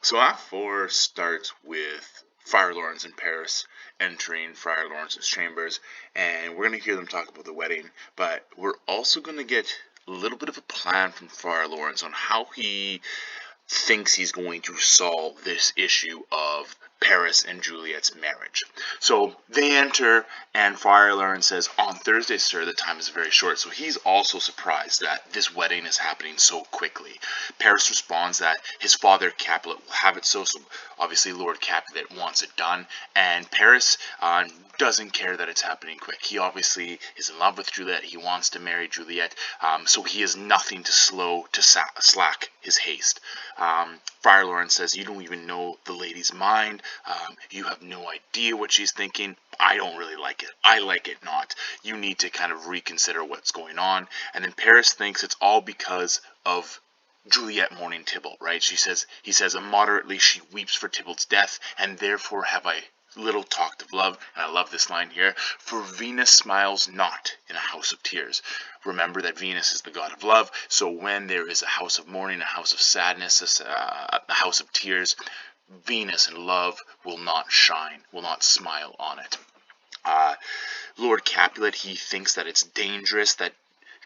So Act 4 starts with Friar Lawrence and Paris entering Friar Lawrence's chambers, and we're going to hear them talk about the wedding, but we're also going to get a little bit of a plan from Friar Lawrence on how he thinks he's going to solve this issue of Paris and Juliet's marriage. So they enter, and Friar Lawrence says, "On Thursday, sir, the time is very short." So he's also surprised that this wedding is happening so quickly. Paris responds that his father Capulet will have it so obviously Lord Capulet wants it done, and Paris doesn't care that it's happening quick. He obviously is in love with Juliet. He wants to marry Juliet, so he has nothing to slack his haste. Friar Lawrence says, "You don't even know the lady's mind. You have no idea what she's thinking. I don't really like it. I like it not. You need to kind of reconsider what's going on." And then Paris thinks it's all because of Juliet mourning Tybalt, right? He says, "Immoderately she weeps for Tybalt's death, and therefore have I little talked of love." And I love this line here: "For Venus smiles not in a house of tears." Remember that Venus is the god of love, so when there is a house of mourning, a house of sadness, a house of tears, Venus and love will not shine, will not smile on it. Lord Capulet, he thinks that it's dangerous that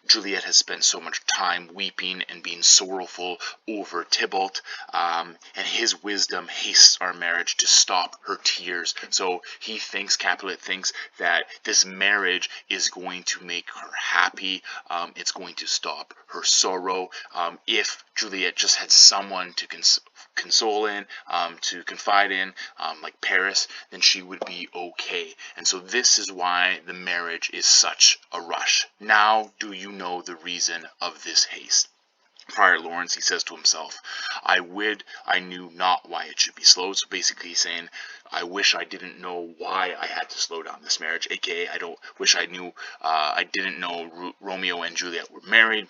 Juliet has spent so much time weeping and being sorrowful over Tybalt, and his wisdom hastes our marriage to stop her tears. So Capulet thinks that this marriage is going to make her happy. It's going to stop her sorrow. If Juliet just had someone to console in, to confide in, like Paris, then she would be okay. And so this is why the marriage is such a rush. Now do you know the reason of this haste? Friar Lawrence, he says to himself, "I would I knew not why it should be slowed." So basically he's saying, I wish I didn't know why I had to slow down this marriage, aka I didn't know Romeo and Juliet were married.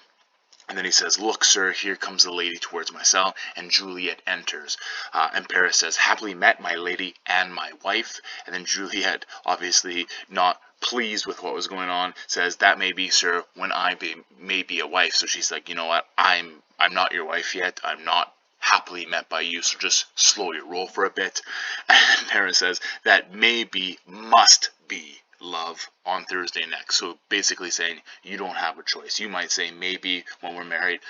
And then he says, "Look, sir, here comes the lady towards my cell," and Juliet enters. And Paris says, "Happily met, my lady and my wife." And then Juliet, obviously not pleased with what was going on, says, "That may be, sir, when may be a wife." So she's like, "You know what, I'm not your wife yet. I'm not happily met by you, so just slow your roll for a bit." And Paris says, "That may be, must be, love, on Thursday next." So basically saying you don't have a choice. You might say maybe when we're married.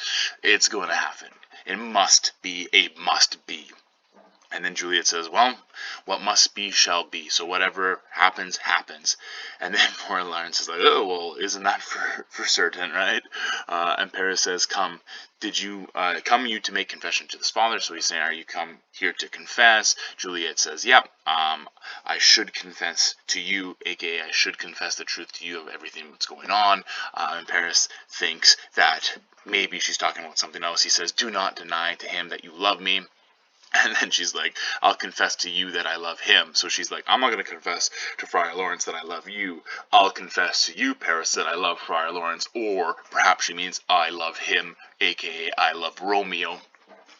It's going to happen. It must be a must be. And then Juliet says, "Well, what must be shall be. So whatever happens, happens." And then poor Lawrence is like, "Oh, well, isn't that for certain, right?" And Paris says, did you come you to make confession to this father?" So he's saying, "Are you come here to confess?" Juliet says, "Yep, I should confess to you, aka I should confess the truth to you of everything that's going on." And Paris thinks that maybe she's talking about something else. He says, "Do not deny to him that you love me." And then she's like, "I'll confess to you that I love him." So she's like, "I'm not going to confess to Friar Lawrence that I love you. I'll confess to you, Paris, that I love Friar Lawrence." Or perhaps she means I love him, aka I love Romeo.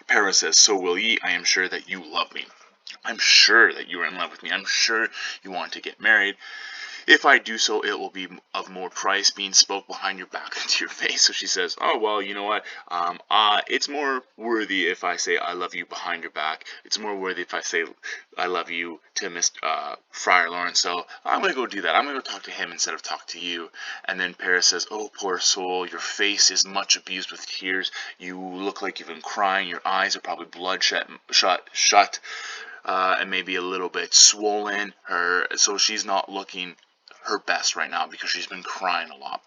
Paris says, "So will ye. I am sure that you love me. I'm sure that you are in love with me. I'm sure you want to get married. If I do so, it will be of more price being spoke behind your back than to your face." So she says, "Oh, well, you know what? It's more worthy if I say I love you behind your back. It's more worthy if I say I love you to Mr. Friar Lawrence. So I'm going to go do that. I'm going to go talk to him instead of talk to you." And then Paris says, "Oh, poor soul, your face is much abused with tears. You look like you've been crying. Your eyes are probably bloodshot, shut, and maybe a little bit swollen. So she's not looking her best right now because she's been crying a lot."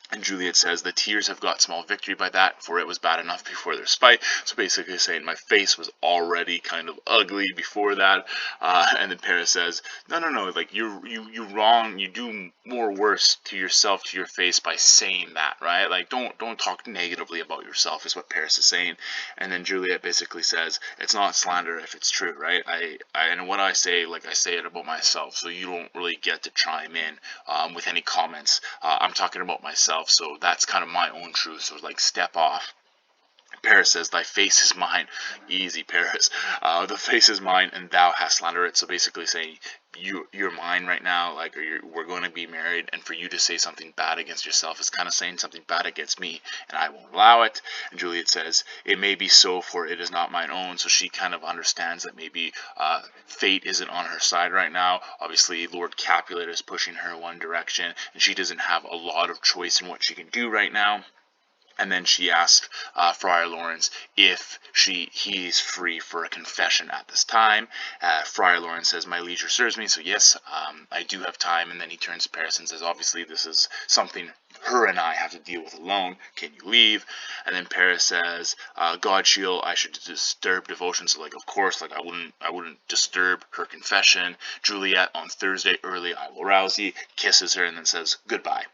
And Juliet says, "The tears have got small victory by that, for it was bad enough before their spite." So basically saying my face was already kind of ugly before that. And then Paris says, "No, no, no, like you wrong. You do more worse to yourself, to your face by saying that, right? Like don't talk negatively about yourself," is what Paris is saying. And then Juliet basically says, "It's not slander if it's true, right? And what I say, like I say it about myself, so you don't really get to chime in with any comments. I'm talking about myself, so that's kind of my own truth. So like, step off." Paris says, "Thy face is mine." Easy, Paris. The face is mine, and thou hast slandered it. So basically saying, you're mine right now, like, we're going to be married, and for you to say something bad against yourself is kind of saying something bad against me, and I won't allow it. And Juliet says, "It may be so, for it is not mine own." So she kind of understands that maybe fate isn't on her side right now. Obviously, Lord Capulet is pushing her one direction, and she doesn't have a lot of choice in what she can do right now. And then she asks Friar Lawrence if he is free for a confession at this time. Friar Lawrence says, "My leisure serves me," so yes, I do have time. And then he turns to Paris and says, "Obviously, this is something her and I have to deal with alone. Can you leave?" And then Paris says, "God shield, I should disturb devotion." So, like, of course, like, I wouldn't disturb her confession. "Juliet, on Thursday early I will rouse thee," kisses her, and then says goodbye.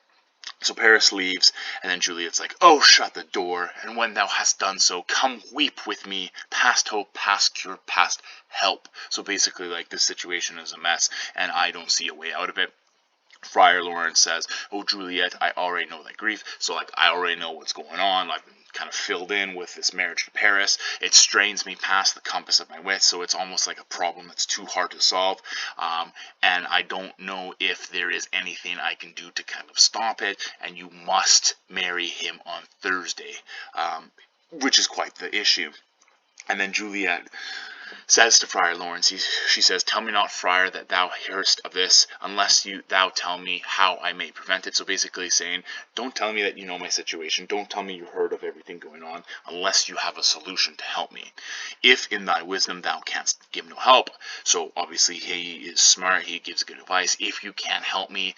So Paris leaves, and then Juliet's like, "Oh, shut the door, and when thou hast done so, come weep with me, past hope, past cure, past help." So basically, like, this situation is a mess, and I don't see a way out of it. Friar Lawrence says, "Oh, Juliet, I already know that grief, so, like, I already know what's going on. I've been kind of filled in with this marriage to Paris. It strains me past the compass of my wits, so it's almost like a problem that's too hard to solve, and I don't know if there is anything I can do to kind of stop it, and you must marry him on Thursday," which is quite the issue. And then Juliet says to Friar Lawrence, she says, "Tell me not, friar, that thou hearest of this, unless thou tell me how I may prevent it." So basically saying, don't tell me that you know my situation, don't tell me you heard of everything going on, unless you have a solution to help me. "If in thy wisdom thou canst give no help," so obviously he is smart, he gives good advice. "If you can't help me,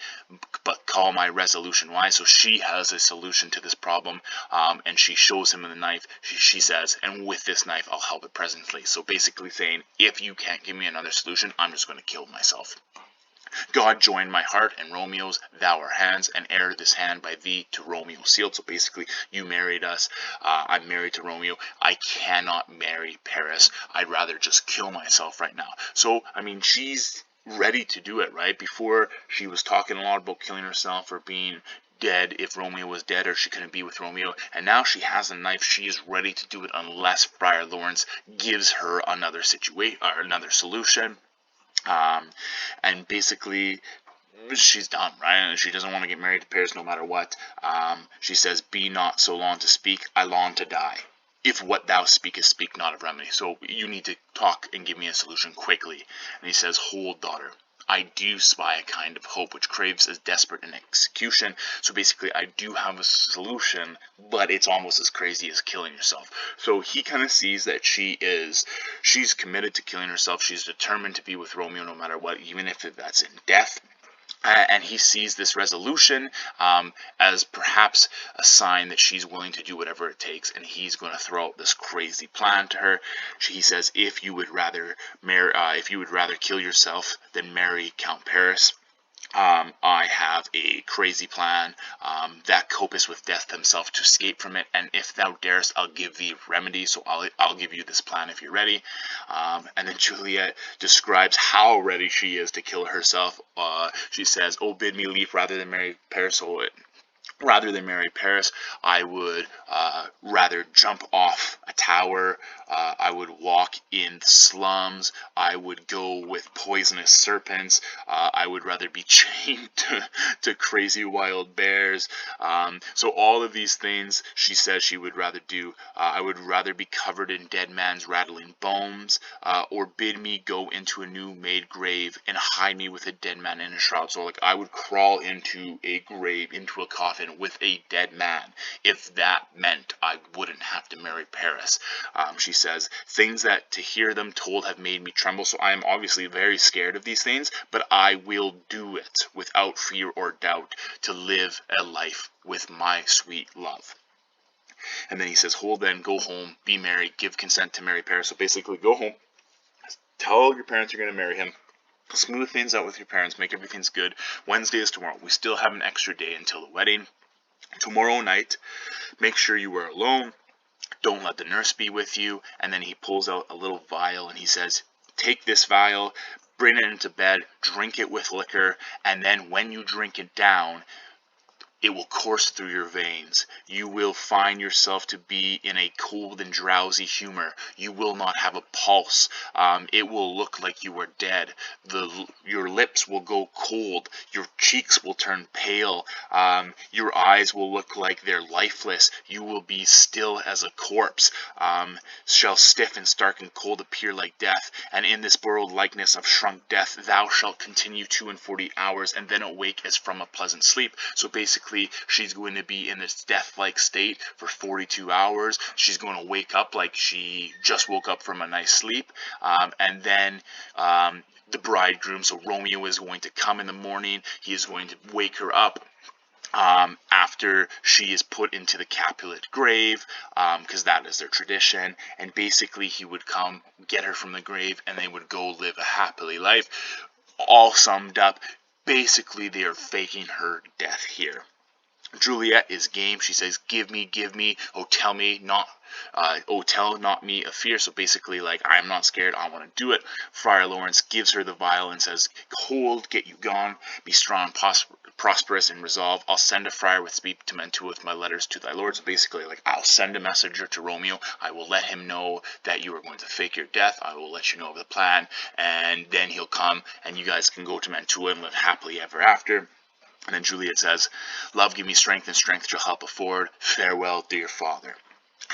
but call my resolution wise." So she has a solution to this problem, and she shows him the knife. She says, "And with this knife I'll help it presently." So basically saying, if you can't give me another solution, I'm just going to kill myself. "God join my heart and Romeo's, thou our hands, and ere this hand by thee to Romeo sealed." So basically, you married us, I'm married to Romeo, I cannot marry Paris, I'd rather just kill myself right now. So, I mean, she's ready to do it, right? Before, she was talking a lot about killing herself or being dead if Romeo was dead, or she couldn't be with Romeo, and now she has a knife. She is ready to do it unless Friar Lawrence gives her another situation or another solution. And basically, she's done, right? She doesn't want to get married to Paris no matter what. She says, "Be not so long to speak, I long to die. If what thou speakest speak not of remedy." So you need to talk and give me a solution quickly. And he says, "Hold, daughter, I do spy a kind of hope which craves as desperate an execution." So basically, I do have a solution, but it's almost as crazy as killing yourself. So he kind of sees that she's committed to killing herself. She's determined to be with Romeo no matter what, even if that's in death. And he sees this resolution as perhaps a sign that she's willing to do whatever it takes, and he's going to throw out this crazy plan to her. He says, if you would rather kill yourself than marry Count Paris, I have a crazy plan that copes with death himself to escape from it, and if thou darest, I'll give thee remedy. So I'll give you this plan if you're ready. And then Juliet describes how ready she is to kill herself. She says, "Oh, bid me leave rather than marry Paris." So rather than marry Paris, I would rather jump off a tower. I would walk in the slums. I would go with poisonous serpents. I would rather be chained to crazy wild bears. So all of these things she says she would rather do. I would rather be covered in dead man's rattling bones, or bid me go into a new made grave and hide me with a dead man in a shroud. So, like, I would crawl into a grave, into a coffin with a dead man, if that meant I wouldn't have to marry Paris. She says, "Things that to hear them told have made me tremble." So I am obviously very scared of these things, but I will do it without fear or doubt to live a life with my sweet love. And then he says, "Hold then, go home, be married, give consent to marry Paris." So basically, go home, tell your parents you're going to marry him, smooth things out with your parents, make everything's good. Wednesday is tomorrow. We still have an extra day until the wedding. Tomorrow night, make sure you are alone. Don't let the nurse be with you." And then he pulls out a little vial and he says, "Take this vial, bring it into bed, drink it with liquor, and then when you drink it down, It will course through your veins. You will find yourself to be in a cold and drowsy humor. You will not have a pulse. It will look like you are dead. Your lips will go cold. Your cheeks will turn pale. Your eyes will look like they're lifeless. You will be still as a corpse. Shall stiff and stark and cold appear like death. And in this borrowed likeness of shrunk death, thou shalt continue 42 hours, and then awake as from a pleasant sleep. So basically, she's going to be in this death-like state for 42 hours. She's going to wake up like she just woke up from a nice sleep. And then the bridegroom, so Romeo, is going to come in the morning. He is going to wake her up after she is put into the Capulet grave, because that is their tradition. And basically, he would come, get her from the grave, and they would go live a happily life. All summed up, basically, they are faking her death here. Juliet is game. She says, give me, oh, tell me, not, oh, tell not me of fear. So basically, like, I'm not scared, I want to do it. Friar Lawrence gives her the vial and says, hold, get you gone, be strong, prosperous, and resolve. I'll send a friar with speed to Mantua with my letters to thy lord. So basically, like, I'll send a messenger to Romeo. I will let him know that you are going to fake your death. I will let you know of the plan, and then he'll come, and you guys can go to Mantua and live happily ever after. And then Juliet says, love, give me strength, and strength shall help afford. Farewell, dear father.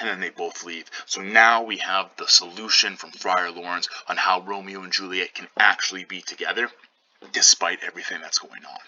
And then they both leave. So now we have the solution from Friar Lawrence on how Romeo and Juliet can actually be together, despite everything that's going on.